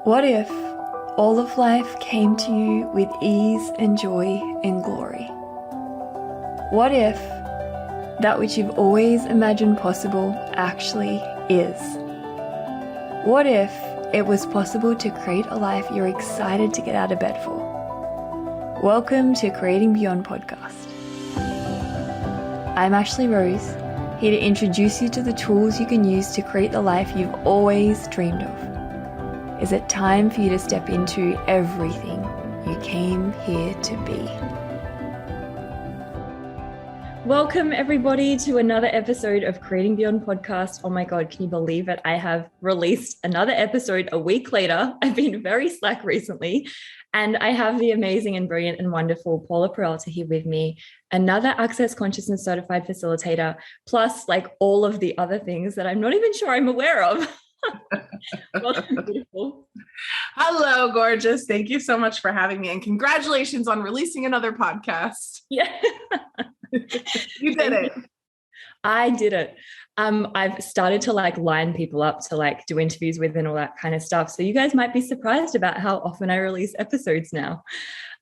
What if all of life came to you with ease and joy and glory? What if that which you've always imagined possible actually is? What if it was possible to create a life you're excited to get out of bed for? Welcome to Creating Beyond podcast. I'm Ashley Rose, here to introduce you to the tools you can use to create the life you've always dreamed of. Is it time for you to step into everything you came here to be? Welcome everybody to another episode of Creating Beyond podcast. Oh my God, can you believe it? I have released another episode a week later. I've been very slack recently, and I have the amazing and brilliant and wonderful Paula Peralta here with me, another Access Consciousness certified facilitator, plus like all of the other things that I'm not even sure I'm aware of. Welcome, beautiful. Hello, gorgeous. Thank you so much for having me, and congratulations on releasing another podcast. Yeah. You did it. I did it. I've started to line people up to do interviews with and all that kind of stuff. So you guys might be surprised about how often I release episodes now.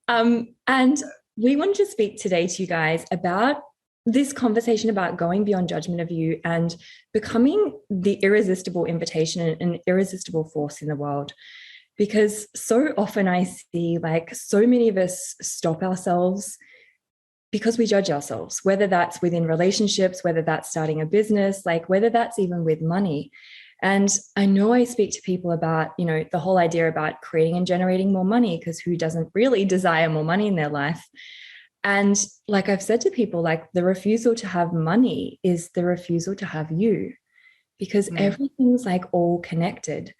And we wanted to speak today to you guys about this conversation about going beyond judgment of you and becoming the irresistible invitation and an irresistible force in the world. Because so often I see so many of us stop ourselves because we judge ourselves, whether that's within relationships, whether that's starting a business, whether that's even with money. And I know I speak to people about, the whole idea about creating and generating more money, because who doesn't really desire more money in their life? And I've said to people, the refusal to have money is the refusal to have you, because everything's all connected.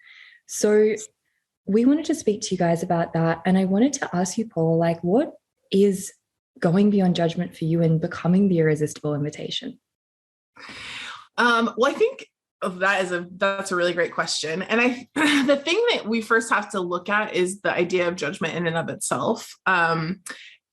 So we wanted to speak to you guys about that. And I wanted to ask you, Paul, what is going beyond judgment for you and becoming the irresistible invitation? Well, I think that's a really great question. And the thing that we first have to look at is the idea of judgment in and of itself.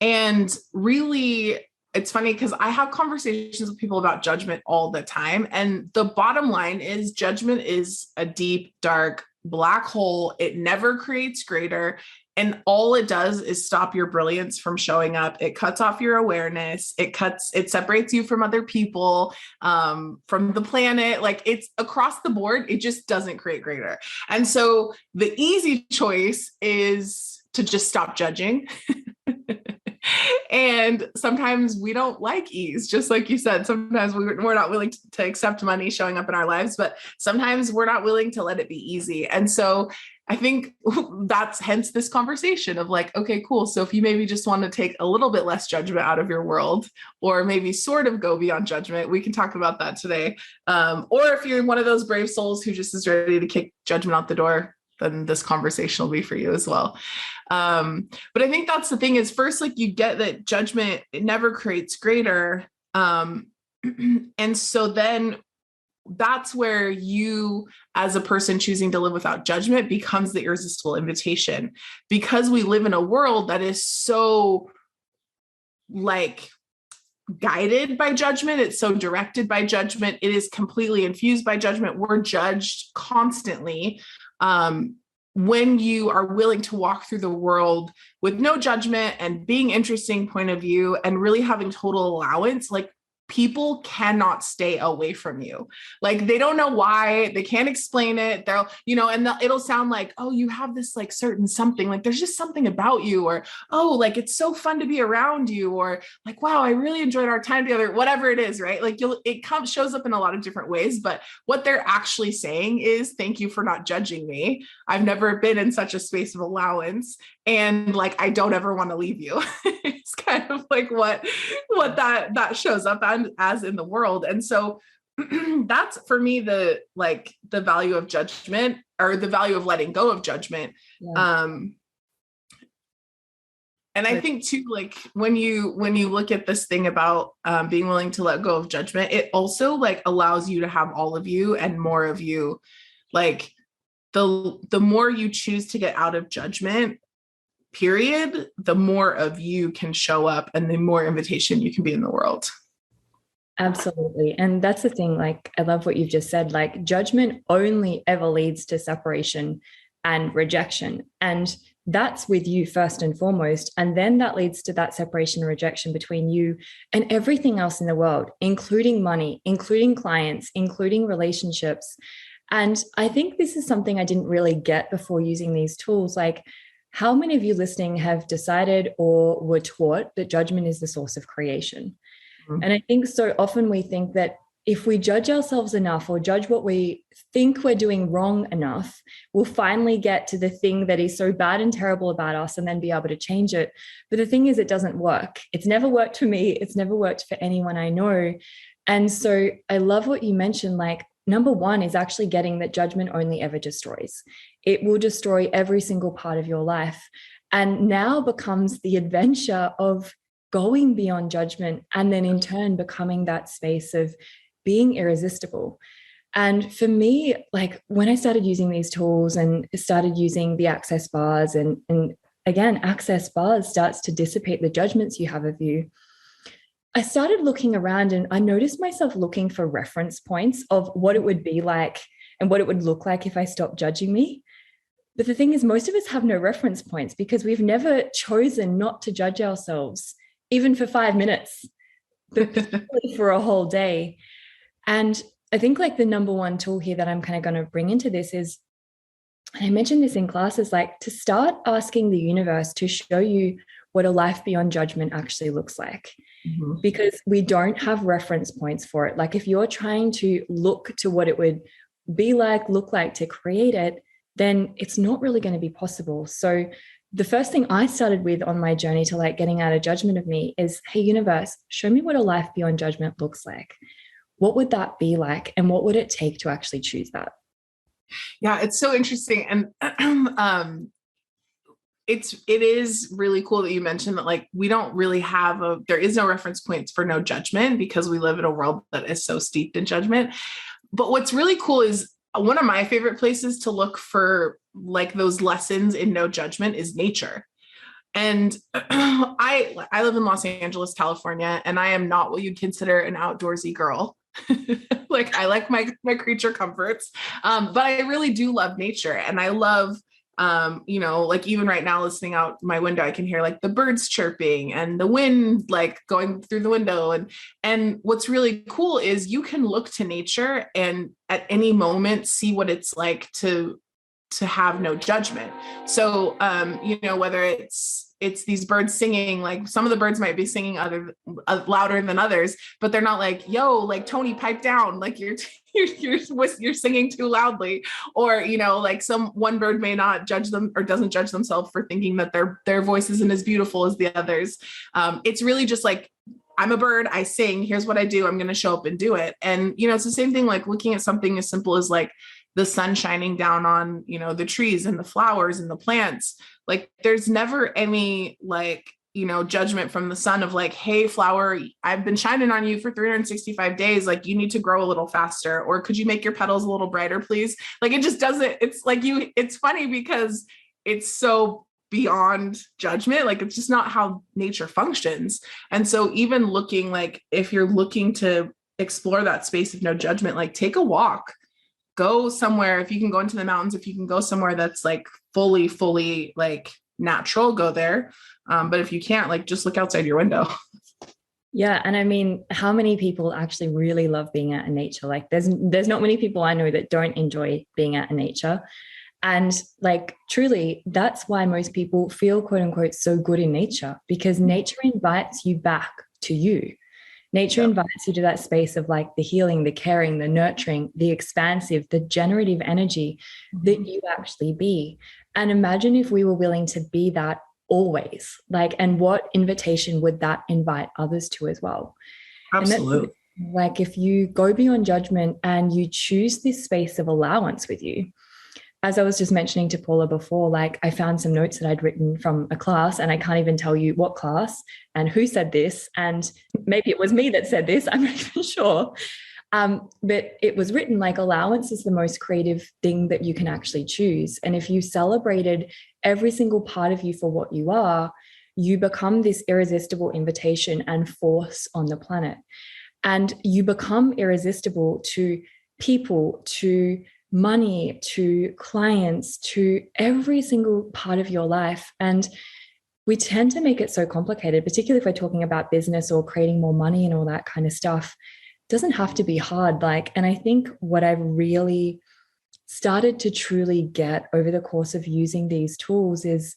And really, it's funny because I have conversations with people about judgment all the time. And the bottom line is judgment is a deep, dark black hole. It never creates greater. And all it does is stop your brilliance from showing up. It cuts off your awareness. It separates you from other people, from the planet. It's across the board. It just doesn't create greater. And so the easy choice is to just stop judging. And sometimes we don't like ease, just like you said. Sometimes we're not willing to accept money showing up in our lives, but sometimes we're not willing to let it be easy. And so I think that's hence this conversation of okay, cool. So if you maybe just want to take a little bit less judgment out of your world, or maybe sort of go beyond judgment, we can talk about that today. Or if you're one of those brave souls who just is ready to kick judgment out the door, then this conversation will be for you as well. But I think that's the thing is first, you get that judgment, it never creates greater. And so then that's where you, as a person choosing to live without judgment, becomes the irresistible invitation, because we live in a world that is so guided by judgment. It's so directed by judgment. It is completely infused by judgment. We're judged constantly. When you are willing to walk through the world with no judgment and being interesting point of view and really having total allowance, people cannot stay away from you. They don't know why, they can't explain it. They'll, it'll sound oh, you have this certain something, there's just something about you, or, oh, it's so fun to be around you, or wow, I really enjoyed our time together, whatever it is, right? It shows up in a lot of different ways, but what they're actually saying is, thank you for not judging me. I've never been in such a space of allowance. And I don't ever want to leave you. It's kind of what that shows up as in the world. And so that's for me, the value of judgment, or the value of letting go of judgment. Yeah. And I think too, when you look at this thing about being willing to let go of judgment, it also allows you to have all of you and more of you. The more you choose to get out of judgment, period, the more of you can show up and the more invitation you can be in the world. Absolutely. And that's the thing, I love what you've just said, judgment only ever leads to separation and rejection. And that's with you first and foremost. And then that leads to that separation and rejection between you and everything else in the world, including money, including clients, including relationships. And I think this is something I didn't really get before using these tools. Like, how many of you listening have decided or were taught that judgment is the source of creation? Mm-hmm. And I think so often we think that if we judge ourselves enough or judge what we think we're doing wrong enough, we'll finally get to the thing that is so bad and terrible about us and then be able to change it. But the thing is, it doesn't work. It's never worked for me. It's never worked for anyone I know. And so I love what you mentioned, like, number one is actually getting that judgment only ever destroys. It will destroy every single part of your life. And now becomes the adventure of going beyond judgment and then in turn becoming that space of being irresistible. And for me, like, when I started using these tools and started using the access bars, and again, access bars starts to dissipate the judgments you have of you. I started looking around and I noticed myself looking for reference points of what it would be like and what it would look like if I stopped judging me. But the thing is, most of us have no reference points because we've never chosen not to judge ourselves, even for 5 minutes, but for a whole day. And I think like the number one tool here that I'm kind of going to bring into this is, and I mentioned this in classes, like to start asking the universe to show you what a life beyond judgment actually looks like. Mm-hmm. Because we don't have reference points for it. Like if you're trying to look to what it would be like, look like to create it, then it's not really going to be possible. So the first thing I started with on my journey to like getting out of judgment of me is, hey, universe, show me what a life beyond judgment looks like. What would that be like? And what would it take to actually choose that? Yeah, it's so interesting. And it is really cool that you mentioned that, like, we don't really have there is no reference points for no judgment because we live in a world that is so steeped in judgment. But what's really cool is one of my favorite places to look for like those lessons in no judgment is nature. And I live in Los Angeles, California, and I am not what you'd consider an outdoorsy girl. Like I like my creature comforts. But I really do love nature, and I love, like even right now listening out my window, I can hear like the birds chirping and the wind like going through the window. And what's really cool is you can look to nature and at any moment see what it's like to have no judgment. So, whether it's these birds singing, like some of the birds might be singing louder than others, but they're not like, yo, like Tony, pipe down. Like you're singing too loudly, or, like one bird may not judge them or doesn't judge themselves for thinking that their voice isn't as beautiful as the others. It's really just like, I'm a bird, I sing, here's what I do. I'm going to show up and do it. And, it's the same thing, like looking at something as simple as like the sun shining down on, the trees and the flowers and the plants. Like there's never any like, judgment from the sun of like, hey, flower, I've been shining on you for 365 days. Like you need to grow a little faster, or could you make your petals a little brighter, please? Like it just doesn't, it's like it's funny because it's so beyond judgment. Like it's just not how nature functions. And so even looking, like if you're looking to explore that space of no judgment, like take a walk, go somewhere. If you can go into the mountains, if you can go somewhere that's like fully like natural, go there. But if you can't, like just look outside your window. Yeah. And I mean, how many people actually really love being out in nature? Like there's not many people I know that don't enjoy being out in nature. And like, truly, that's why most people feel, quote unquote, so good in nature, because nature invites you back to you. Nature invites you to that space of like the healing, the caring, the nurturing, the expansive, the generative energy that you actually be. And imagine if we were willing to be that always, like, and what invitation would that invite others to as well? Absolutely. Like if you go beyond judgment and you choose this space of allowance with you, as I was just mentioning to Paula before, like I found some notes that I'd written from a class, and I can't even tell you what class and who said this. And maybe it was me that said this, I'm not even sure. But it was written like allowance is the most creative thing that you can actually choose. And if you celebrated every single part of you for what you are, you become this irresistible invitation and force on the planet. And you become irresistible to people, to money to clients to every single part of your life. And we tend to make it so complicated, particularly if we're talking about business or creating more money and all that kind of stuff. It doesn't have to be hard. And I think what I've really started to truly get over the course of using these tools is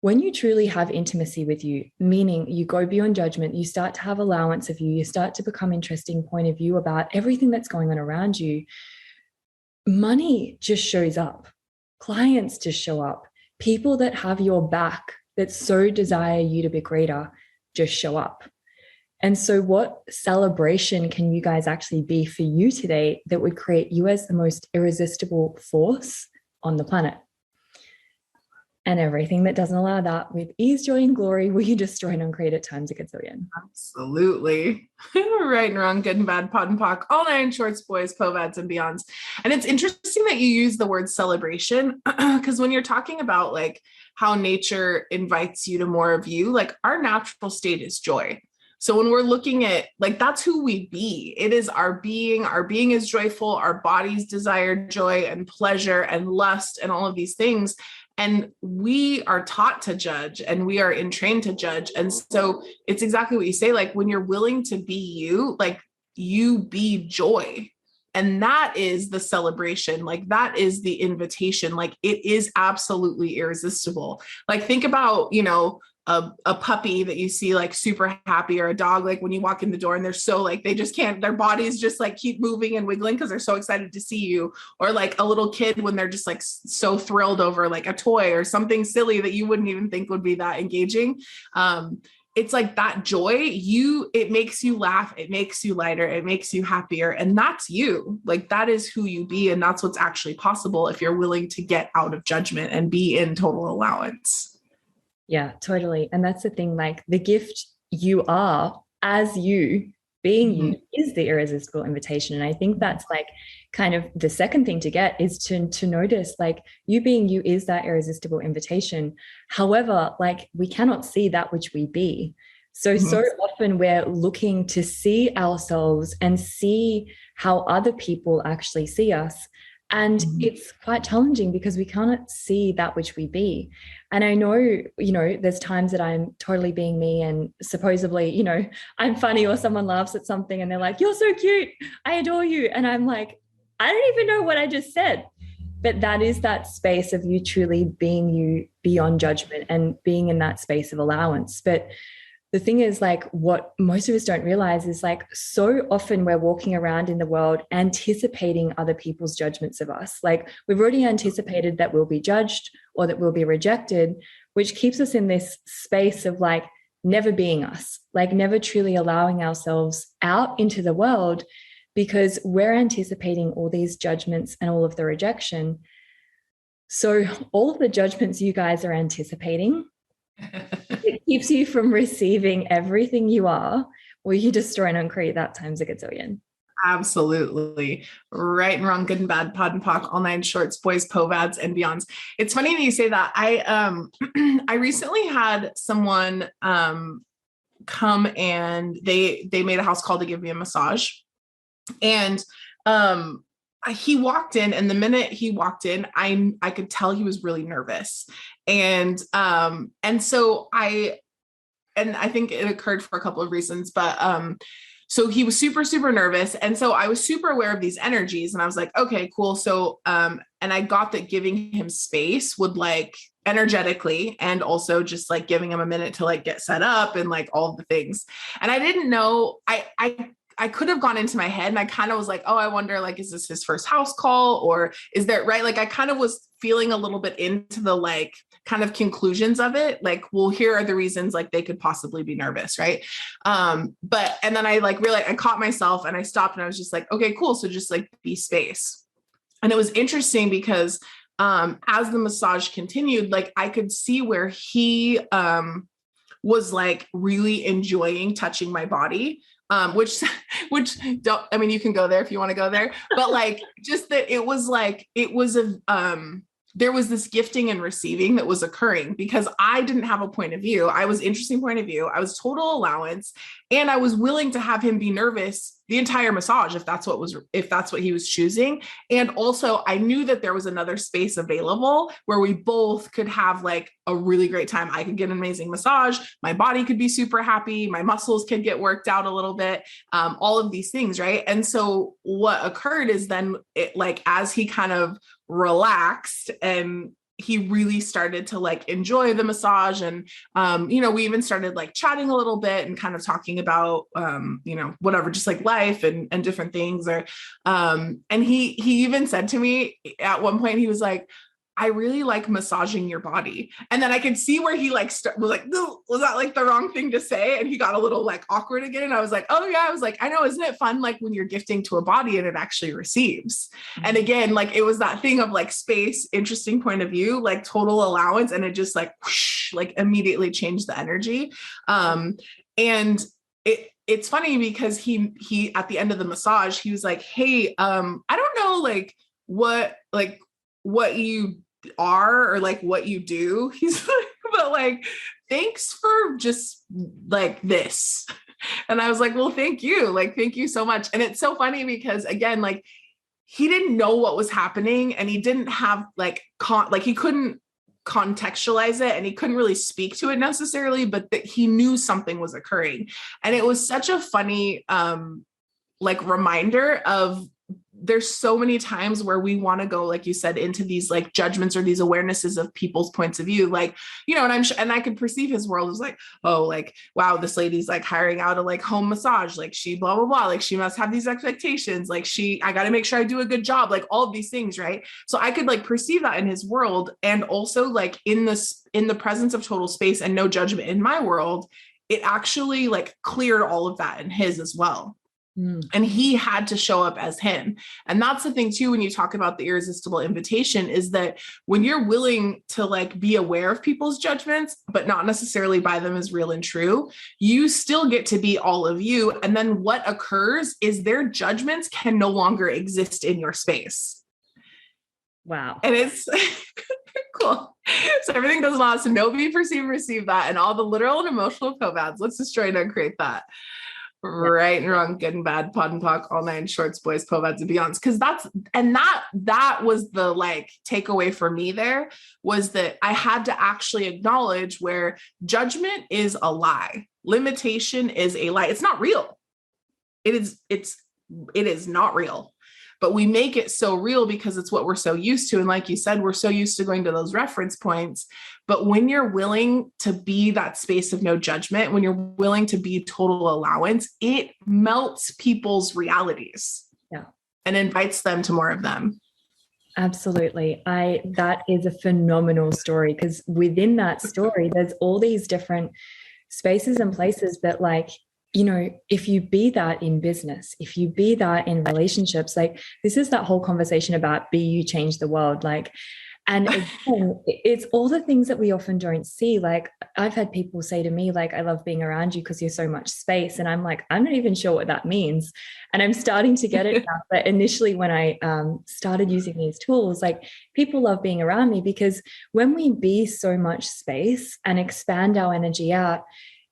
when you truly have intimacy with you, meaning you go beyond judgment, you start to have allowance of you, you start to become interesting point of view about everything that's going on around you, money just shows up. Clients just show up. People that have your back, that so desire you to be greater, just show up. And so what celebration can you guys actually be for you today that would create you as the most irresistible force on the planet? And everything that doesn't allow that, with ease, joy, and glory, will you destroy and uncreate at times a gazillion? Absolutely. Right and wrong, good and bad, pod and pock, all nine shorts, boys, povads, and beyonds. And it's interesting that you use the word celebration, because when you're talking about like how nature invites you to more of you, like our natural state is joy. So when we're looking at like, that's who we be. It is our being is joyful. Our bodies desire joy and pleasure and lust and all of these things. And we are taught to judge and we are entrained to judge. And so it's exactly what you say. Like when you're willing to be you, like you be joy. And that is the celebration. Like that is the invitation. Like it is absolutely irresistible. Like think about, a puppy that you see like super happy, or a dog, like when you walk in the door and they're so like, they just can't, their bodies just like keep moving and wiggling because they're so excited to see you. Or like a little kid when they're just like so thrilled over like a toy or something silly that you wouldn't even think would be that engaging. It's like that joy, it makes you laugh, it makes you lighter, it makes you happier. And that's you. Like that is who you be. And that's what's actually possible if you're willing to get out of judgment and be in total allowance. Yeah, totally. And that's the thing, like the gift you are as you, being you, is the irresistible invitation. And I think that's like kind of the second thing to get is to notice like you being you is that irresistible invitation. However, like we cannot see that which we be. So often we're looking to see ourselves and see how other people actually see us. And it's quite challenging because we cannot see that which we be. And I know, there's times that I'm totally being me and supposedly, I'm funny or someone laughs at something and they're like, you're so cute, I adore you. And I'm like, I don't even know what I just said. But that is that space of you truly being you beyond judgment and being in that space of allowance. But the thing is, like, what most of us don't realize is like so often we're walking around in the world anticipating other people's judgments of us. Like we've already anticipated that we'll be judged or that we'll be rejected, which keeps us in this space of like never being us, like never truly allowing ourselves out into the world because we're anticipating all these judgments and all of the rejection. So all of the judgments you guys are anticipating, it keeps you from receiving everything you are, or you destroy and uncreate that times a gazillion. Absolutely. Right and wrong, good and bad, pod and pock, all nine shorts, boys, povads, and beyonds. It's funny that you say that. I recently had someone come and they made a house call to give me a massage. And he walked in, and the minute he walked in, I could tell he was really nervous. And so I think it occurred for a couple of reasons, but, so he was super, super nervous. And so I was super aware of these energies and I was like, okay, cool. So, and I got that giving him space would like energetically, and also just like giving him a minute to like get set up and like all the things. And I didn't know, I could have gone into my head and I kind of was like, oh, I wonder, like, is this his first house call or is there, right? Like I kind of was feeling a little bit into the like kind of conclusions of it. Like, well, here are the reasons like they could possibly be nervous. Right. And then I like really, I caught myself and I stopped and I was just like, okay, cool. So just like be space. And it was interesting because as the massage continued, like I could see where he was like really enjoying touching my body. Which don't, I mean, you can go there if you want to go there, but like, just that it was like, it was a, there was this gifting and receiving that was occurring because I didn't have a point of view. I was interesting point of view. I was total allowance, and I was willing to have him be nervous the entire massage if that's what he was choosing. And also I knew that there was another space available where we both could have like a really great time. I could get an amazing massage. My body could be super happy. My muscles could get worked out a little bit. All of these things. Right. And so what occurred is then it, like, as he kind of relaxed and he really started to like enjoy the massage. And, we even started like chatting a little bit and kind of talking about, whatever, just like life and different things. And he even said to me at one point, he was like, I really like massaging your body. And then I could see where he like was like, no, was that like the wrong thing to say? And he got a little like awkward again. And I was like, oh yeah. I was like, I know, isn't it fun? Like when you're gifting to a body and it actually receives. Mm-hmm. And again, like it was that thing of like space, interesting point of view, like total allowance. And it just like, whoosh, like immediately changed the energy. And it's funny because he, at the end of the massage, he was like, hey, I don't know, like what you are or like what you do. He's like, but like, thanks for just like this. And I was like, well, thank you. Like, thank you so much. And it's so funny because again, like he didn't know what was happening and he didn't have like, he couldn't contextualize it and he couldn't really speak to it necessarily, but that he knew something was occurring. And it was such a funny, like reminder of, there's so many times where we want to go, like you said, into these like judgments or these awarenesses of people's points of view. Like, and I could perceive his world as like, oh, like, wow, this lady's like hiring out a like home massage. Like she blah, blah, blah. Like she must have these expectations. Like I got to make sure I do a good job. Like all of these things. Right. So I could like perceive that in his world. And also like in the presence of total space and no judgment in my world, it actually like cleared all of that in his as well. And he had to show up as him. And that's the thing too, when you talk about the irresistible invitation, is that when you're willing to like be aware of people's judgments, but not necessarily buy them as real and true, you still get to be all of you. And then what occurs is their judgments can no longer exist in your space. Wow. And it's cool. So everything goes on. So nobody perceive, receive that. And all the literal and emotional POVADs. Let's destroy and uncreate that. Right and wrong, good and bad, pod and poc, all nine shorts, boys, POVADs and beyonds. Cause that was the like takeaway for me there, was that I had to actually acknowledge where judgment is a lie. Limitation is a lie. It's not real. It is not real. But we make it so real because it's what we're so used to. And like you said, we're so used to going to those reference points. But when you're willing to be that space of no judgment, when you're willing to be total allowance, it melts people's realities. Yeah. And invites them to more of them. Absolutely. That is a phenomenal story, because within that story, there's all these different spaces and places that, like, if you be that in business, if you be that in relationships, like this is that whole conversation about be you, change the world. Like, and again, it's all the things that we often don't see. Like I've had people say to me, like, I love being around you because you're so much space. And I'm like, I'm not even sure what that means. And I'm starting to get it now. But initially when I started using these tools, like people love being around me because when we be so much space and expand our energy out,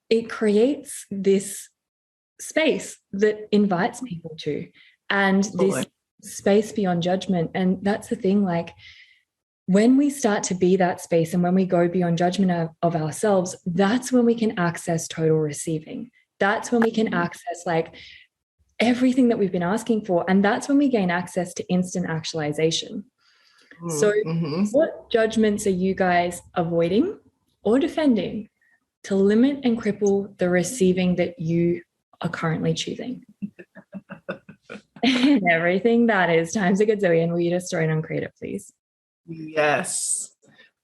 it creates this space that invites people to, and this space beyond judgment. And that's the thing, like when we start to be that space and when we go beyond judgment of ourselves, that's when we can access total receiving. That's when we can access like everything that we've been asking for. And that's when we gain access to instant actualization. So what judgments are you guys avoiding or defending to limit and cripple the receiving that you are currently choosing? And everything that is times a gazillion. Will you destroy and uncreate it, please? Yes.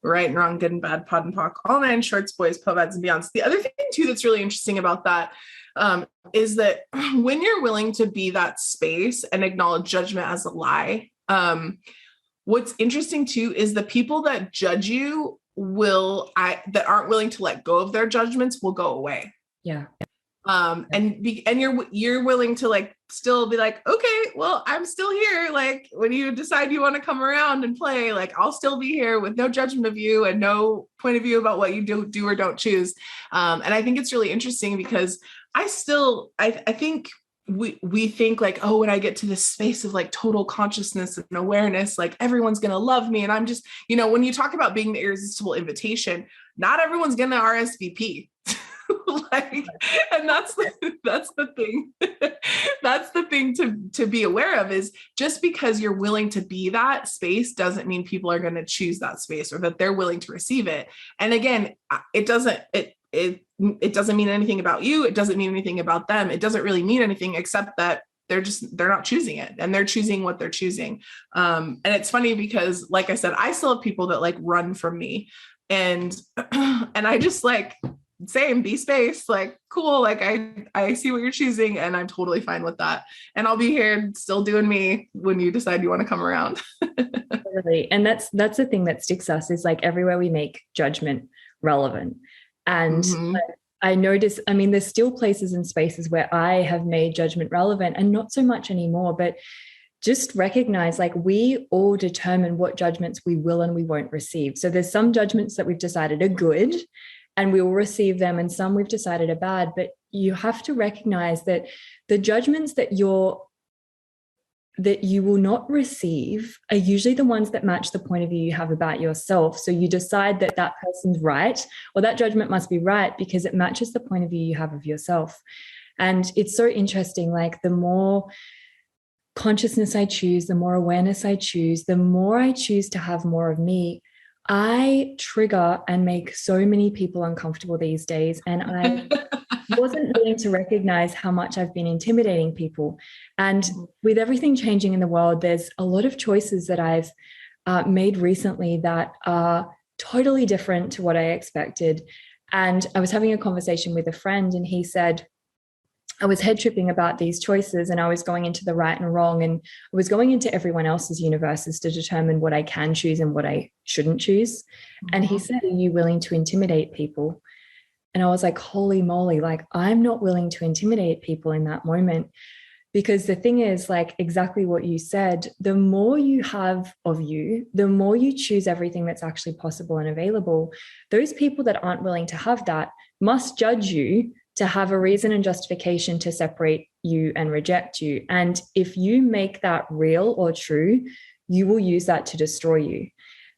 Right and wrong, good and bad, pod and poc, all nine shorts, boys, POVADs and beyonds. The other thing too that's really interesting about that is that when you're willing to be that space and acknowledge judgment as a lie, what's interesting too is the people that judge you that aren't willing to let go of their judgments will go away. Yeah. And you're willing to like still be like, okay, well, I'm still here. Like when you decide you want to come around and play, like I'll still be here with no judgment of you and no point of view about what you do or don't choose. And I think it's really interesting because I think we think like, oh, when I get to this space of like total consciousness and awareness, like everyone's going to love me. And I'm just, when you talk about being the irresistible invitation, not everyone's going to RSVP. Like, and that's the thing. That's the thing to be aware of, is just because you're willing to be that space doesn't mean people are going to choose that space or that they're willing to receive it. And again, it doesn't mean anything about you. It doesn't mean anything about them. It doesn't really mean anything except that they're not choosing it, and they're choosing what they're choosing. And it's funny because, like I said, I still have people that like run from me, and I just like, same, be space, like cool, like I see what you're choosing and I'm totally fine with that, and I'll be here still doing me when you decide you want to come around. Really. And that's the thing that sticks us, is like everywhere we make judgment relevant. And I notice, I mean, there's still places and spaces where I have made judgment relevant, and not so much anymore, but just recognize like we all determine what judgments we will and we won't receive. So there's some judgments that we've decided are good and we will receive them, and some we've decided are bad. But you have to recognize that the judgments that you will not receive are usually the ones that match the point of view you have about yourself. So you decide that that person's right, or that judgment must be right because it matches the point of view you have of yourself. And it's so interesting, like the more consciousness I choose, the more awareness I choose, the more I choose to have more of me, I trigger and make so many people uncomfortable these days. And I wasn't willing to recognize how much I've been intimidating people. And with everything changing in the world, there's a lot of choices that I've made recently that are totally different to what I expected. And I was having a conversation with a friend, and he said, I was head tripping about these choices, and I was going into the right and wrong, and I was going into everyone else's universes to determine what I can choose and what I shouldn't choose. And he said, are you willing to intimidate people? And I was like, holy moly, like I'm not willing to intimidate people in that moment. Because the thing is, like exactly what you said, the more you have of you, the more you choose everything that's actually possible and available. Those people that aren't willing to have that must judge you to have a reason and justification to separate you and reject you. And if you make that real or true, you will use that to destroy you.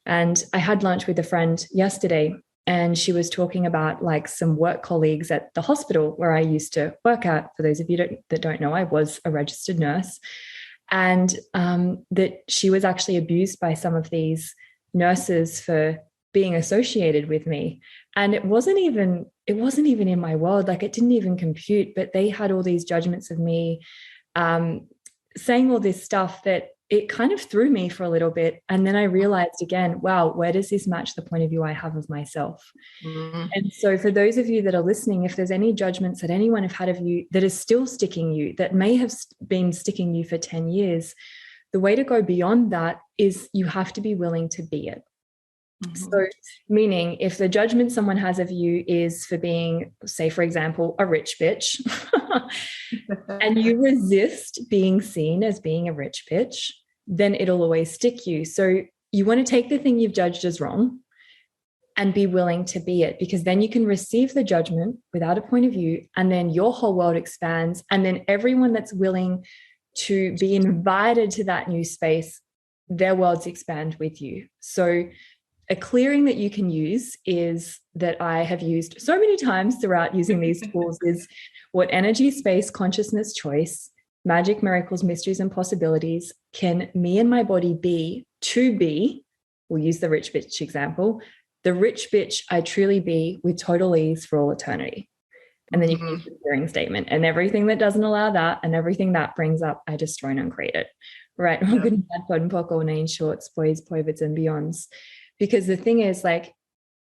And I had lunch with a friend yesterday, and she was talking about like some work colleagues at the hospital where I used to work at. For those of you that don't know, I was a registered nurse, and that she was actually abused by some of these nurses for being associated with me. And it wasn't even in my world, like it didn't even compute, but they had all these judgments of me, saying all this stuff that it kind of threw me for a little bit. And then I realized again, wow, where does this match the point of view I have of myself? And so for those of you that are listening, if there's any judgments that anyone have had of you that is still sticking you, that may have been sticking you for 10 years, the way to go beyond that is you have to be willing to be it. So meaning if the judgment someone has of you is for being, say, for example, a rich bitch, and you resist being seen as being a rich bitch, then it'll always stick you. So you want to take the thing you've judged as wrong and be willing to be it, because then you can receive the judgment without a point of view, and then your whole world expands. And then everyone that's willing to be invited to that new space, their worlds expand with you. So a clearing that you can use is that I have used so many times throughout using these tools is what energy, space, consciousness, choice, magic, miracles, mysteries, and possibilities can me and my body be to be. We'll use the rich bitch example. The rich bitch I truly be with total ease for all eternity. And then you can use the clearing statement, and everything that doesn't allow that and everything that brings up, I destroy and uncreate it. Right. Well, good and bad, pod and pock, all nine shorts, boys, poivets, and beyonds. Because the thing is, like,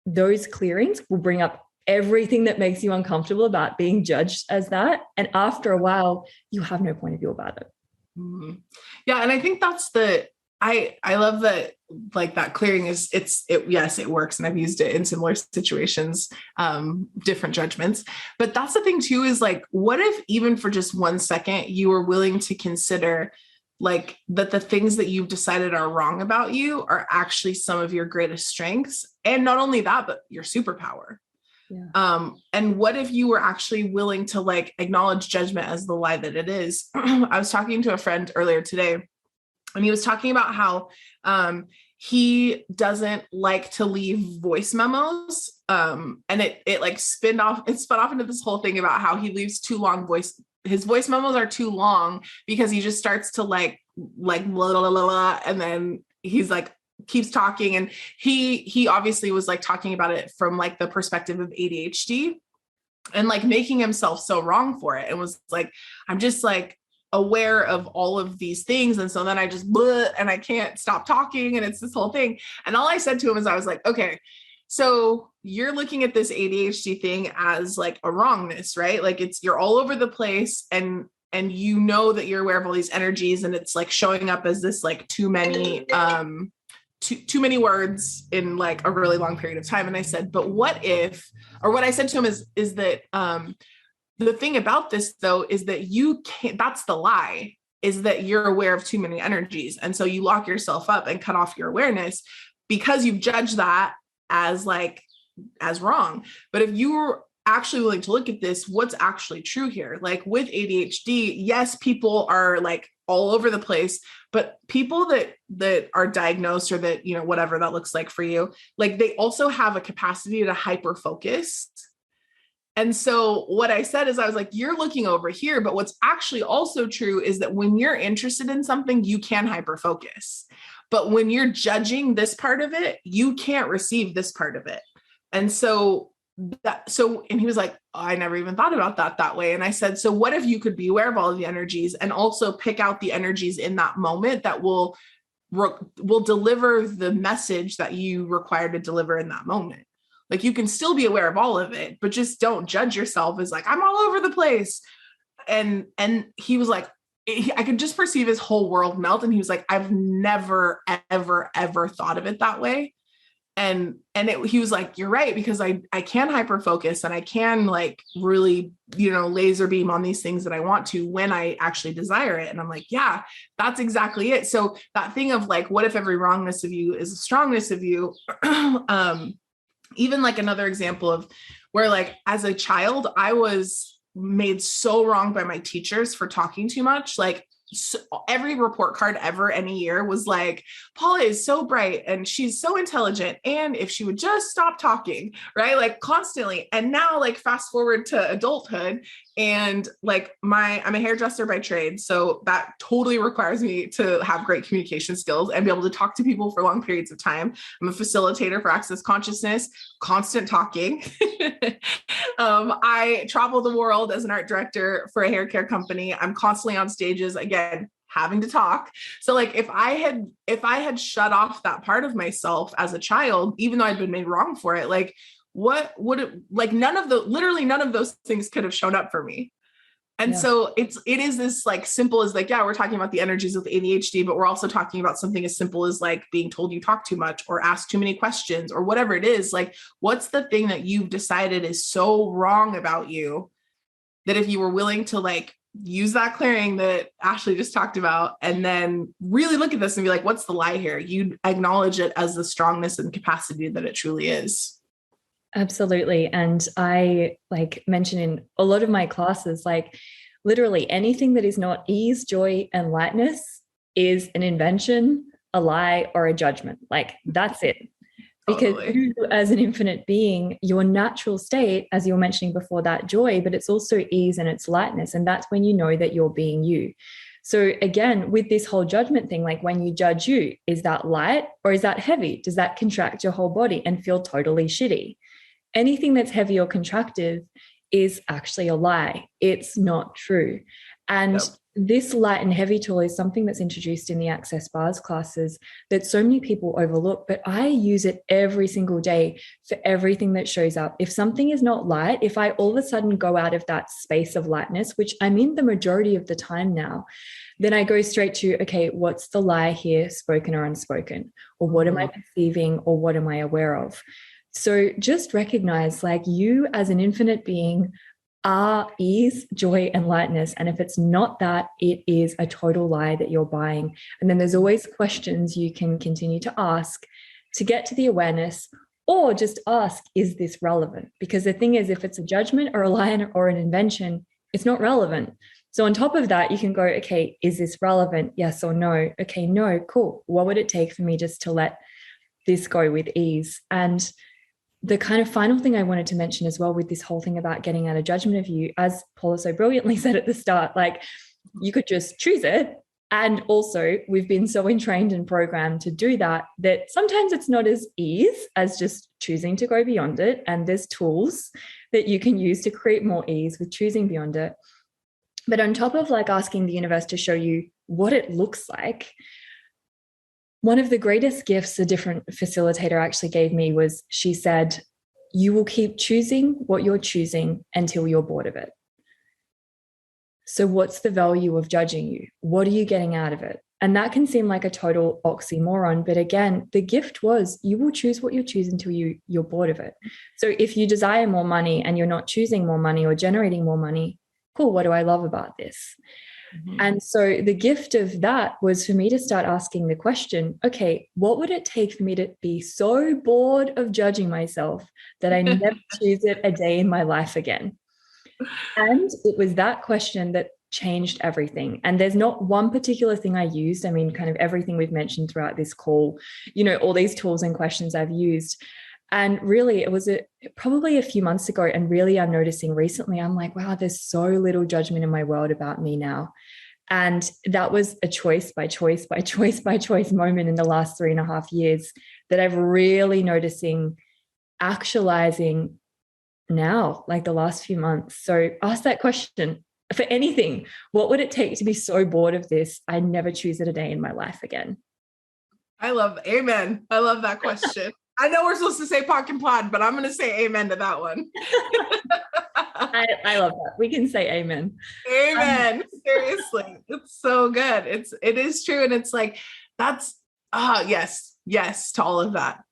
those clearings will bring up everything that makes you uncomfortable about being judged as that. And after a while, you have no point of view about it. Yeah. And I think that's I love that, like, that clearing is yes, it works. And I've used it in similar situations, different judgments. But that's the thing too, is like, what if even for just 1 second, you were willing to consider like that the things that you've decided are wrong about you are actually some of your greatest strengths. And not only that, but your superpower. Yeah. And what if you were actually willing to like acknowledge judgment as the lie that it is? I was talking to a friend earlier today, and he was talking about how he doesn't like to leave voice memos. And it like spun off into this whole thing about how he leaves too long his voice memos are too long because he just starts to like blah, blah, blah, blah, and then he's like keeps talking. And he obviously was like talking about it from like the perspective of ADHD and like making himself so wrong for it, and was like, I'm just like aware of all of these things. And so then I just and I can't stop talking. And it's this whole thing. And all I said to him is I was like, okay, so you're looking at this ADHD thing as like a wrongness, right? Like you're all over the place, and you know that you're aware of all these energies, and it's like showing up as this like too many words in like a really long period of time. And I said, but what I said to him is that the thing about this though is that you can't, that's the lie, is that you're aware of too many energies. And so you lock yourself up and cut off your awareness because you've judged that as wrong. But if you were actually willing to look at this, what's actually true here? Like with ADHD, yes, people are like all over the place, but people that are diagnosed, or that, you know, whatever that looks like for you, like they also have a capacity to hyper focus. And so what I said is I was like, you're looking over here, but what's actually also true is that when you're interested in something, you can hyper focus. But when you're judging this part of it, you can't receive this part of it. And and he was like, oh, I never even thought about that way. And I said, so what if you could be aware of all of the energies and also pick out the energies in that moment that will deliver the message that you require to deliver in that moment? Like you can still be aware of all of it, but just don't judge yourself as like, I'm all over the place. And he was like, I could just perceive his whole world melt. And he was like, I've never, ever, ever thought of it that way. And he was like, you're right, because I can hyper focus and I can like really, you know, laser beam on these things that I want to when I actually desire it. And I'm like, yeah, that's exactly it. So that thing of like, what if every wrongness of you is a strongness of you? Even like another example of where like as a child, I was made so wrong by my teachers for talking too much. Like so every report card ever any year was like, Paula is so bright and she's so intelligent, and if she would just stop talking, right? Like constantly. And now like fast forward to adulthood, and like I'm a hairdresser by trade, so that totally requires me to have great communication skills and be able to talk to people for long periods of time. I'm a facilitator for Access Consciousness, constant talking. I travel the world as an art director for a hair care company. I'm constantly on stages, again, having to talk. So like if I had shut off that part of myself as a child, even though I'd been made wrong for it, like what would it, like literally none of those things could have shown up for me. And so it is this like simple as like, yeah, we're talking about the energies of ADHD, but we're also talking about something as simple as like being told you talk too much or ask too many questions or whatever it is. Like, what's the thing that you've decided is so wrong about you that if you were willing to like use that clearing that Ashley just talked about, and then really look at this and be like, what's the lie here? You acknowledge it as the strongness and capacity that it truly is. Absolutely. And I like mention in a lot of my classes, like literally anything that is not ease, joy, and lightness is an invention, a lie, or a judgment. Like that's it. Because you, as an infinite being, your natural state, as you were mentioning before, that joy, but it's also ease and it's lightness. And that's when you know that you're being you. So again, with this whole judgment thing, like when you judge you, is that light or is that heavy? Does that contract your whole body and feel totally shitty? Anything that's heavy or contractive is actually a lie. It's not true. And Yep. this light and heavy tool is something that's introduced in the Access Bars classes that so many people overlook, but I use it every single day for everything that shows up. If something is not light, if I all of a sudden go out of that space of lightness, which I'm in the majority of the time now, then I go straight to, okay, what's the lie here, spoken or unspoken? Or what am I perceiving, or what am I aware of? So just recognize, like, you as an infinite being are ease, joy, and lightness. And if it's not that, it is a total lie that you're buying. And then there's always questions you can continue to ask to get to the awareness, or just ask, is this relevant? Because the thing is, if it's a judgment or a lie or an invention, it's not relevant. So on top of that, you can go, okay, is this relevant? Yes or no? Okay, no, cool. What would it take for me just to let this go with ease? And the kind of final thing I wanted to mention as well with this whole thing about getting out of judgment of you, as Paula so brilliantly said at the start, like, you could just choose it. And also, we've been so entrained and programmed to do that, that sometimes it's not as ease as just choosing to go beyond it. And there's tools that you can use to create more ease with choosing beyond it. But on top of like asking the universe to show you what it looks like, one of the greatest gifts a different facilitator actually gave me was, she said, you will keep choosing what you're choosing until you're bored of it. So what's the value of judging you? What are you getting out of it? And that can seem like a total oxymoron. But again, the gift was, you will choose what you choose until you're bored of it. So if you desire more money and you're not choosing more money or generating more money, cool, what do I love about this? And so the gift of that was for me to start asking the question, okay, what would it take for me to be so bored of judging myself that I never choose it a day in my life again? And it was that question that changed everything. And there's not one particular thing I used. I mean, kind of everything we've mentioned throughout this call, all these tools and questions I've used. And really, it was probably a few months ago. And really, I'm noticing recently, I'm like, wow, there's so little judgment in my world about me now. And that was a choice by choice by choice by choice moment in the last 3.5 years that I've really noticing actualizing now, like the last few months. So ask that question for anything. What would it take to be so bored of this, I never choose it a day in my life again? Amen. I love that question. I know we're supposed to say POC and POD, but I'm going to say amen to that one. I love that. We can say amen. Amen. Seriously. It's so good. It is true. And it's like, that's, yes to all of that.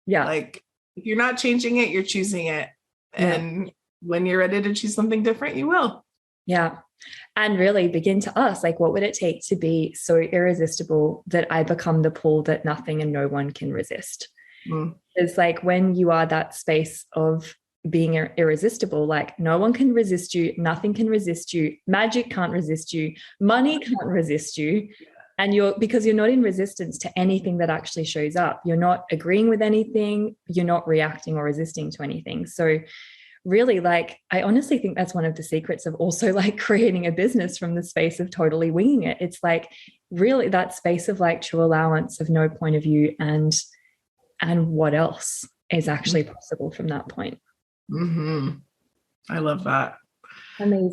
Yeah. Like, if you're not changing it, you're choosing it. And when you're ready to choose something different, you will. Yeah. And really begin to ask, like, what would it take to be so irresistible that I become the pull that nothing and no one can resist? It's like, when you are that space of being irresistible, like, no one can resist you, nothing can resist you, magic can't resist you, money can't resist you. And because you're not in resistance to anything that actually shows up. You're not agreeing with anything, you're not reacting or resisting to anything. So really, like, I honestly think that's one of the secrets of also like creating a business from the space of totally winging it. It's like really that space of like true allowance of no point of view and what else is actually possible from that point. I love that. Amazing.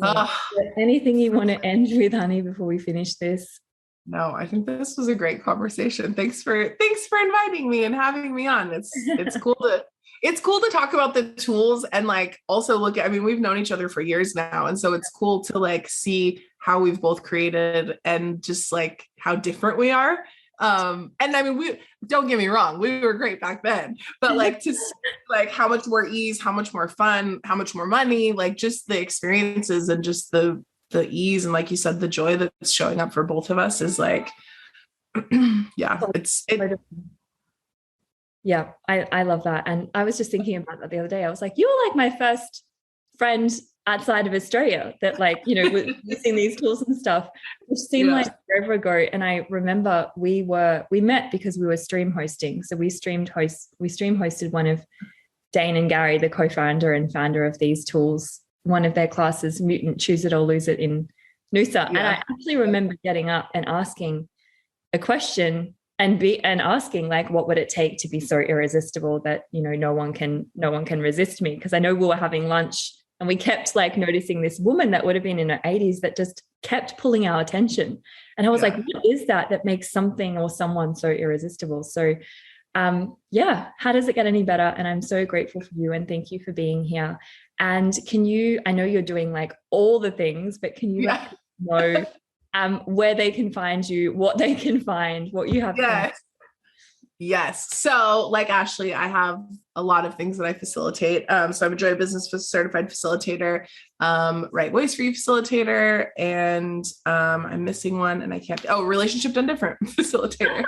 Anything you want to end with, honey, before we finish this? No, I think this was a great conversation. Thanks for inviting me and having me on. It's cool to talk about the tools and like also look at, I mean, we've known each other for years now. And so it's cool to like see how we've both created and just like how different we are. And I mean, we don't get me wrong, we were great back then, but like to see, like how much more ease, how much more fun, how much more money, like just the experiences and just the ease. And like you said, the joy that's showing up for both of us is like, yeah, Yeah, I love that. And I was just thinking about that the other day. I was like, you were like my first friend outside of Australia that like, was using these tools and stuff, which seemed like forever ago. And I remember we met because we were stream hosting. So we stream hosted one of Dane and Gary, the co-founder and founder of these tools, one of their classes, Mutant Choose It or Lose It in Noosa. Yeah. And I actually remember getting up and asking a question and asking like, what would it take to be so irresistible that, no one can resist me? Because I know we were having lunch and we kept like noticing this woman that would have been in her 80s that just kept pulling our attention. And I was Yeah. like, what is that makes something or someone so irresistible? So yeah, how does it get any better? And I'm so grateful for you and thank you for being here. And I know you're doing like all the things, but can you let people know where they can find you, what they can find, what you have? Yes. So like Ashley, I have a lot of things that I facilitate. So I'm a Joy Business certified facilitator, right voice for you facilitator, and I'm missing one and I can't, relationship done different facilitator.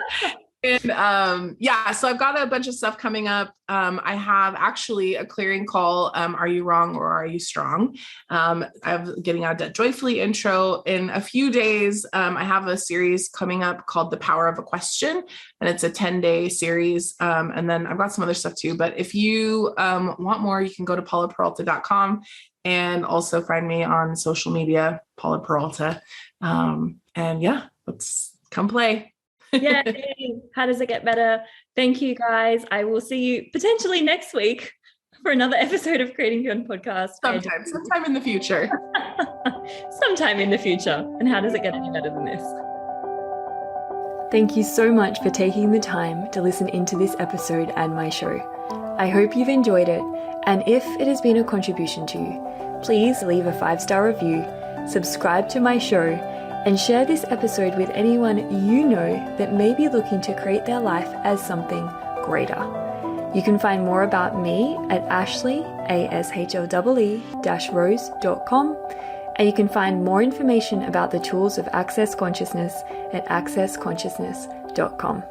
And yeah, so I've got a bunch of stuff coming up. I have actually a clearing call. Are you wrong or are you strong? I'm getting out that joyfully intro in a few days. I have a series coming up called The Power of a Question, and it's a 10-day series. And then I've got some other stuff too, but if you want more, you can go to paulaperalta.com and also find me on social media, Paula Peralta. And yeah, let's come play. Yeah. How does it get better? Thank you, guys. I will see you potentially next week for another episode of Creating Beyond Podcast. Sometime in the future. Sometime in the future. And how does it get any better than this? Thank you so much for taking the time to listen into this episode and my show. I hope you've enjoyed it. And if it has been a contribution to you, please leave a 5-star review, subscribe to my show, and share this episode with anyone you know that may be looking to create their life as something greater. You can find more about me at Ashley, ASHLEE-rose.com, and you can find more information about the tools of Access Consciousness at accessconsciousness.com.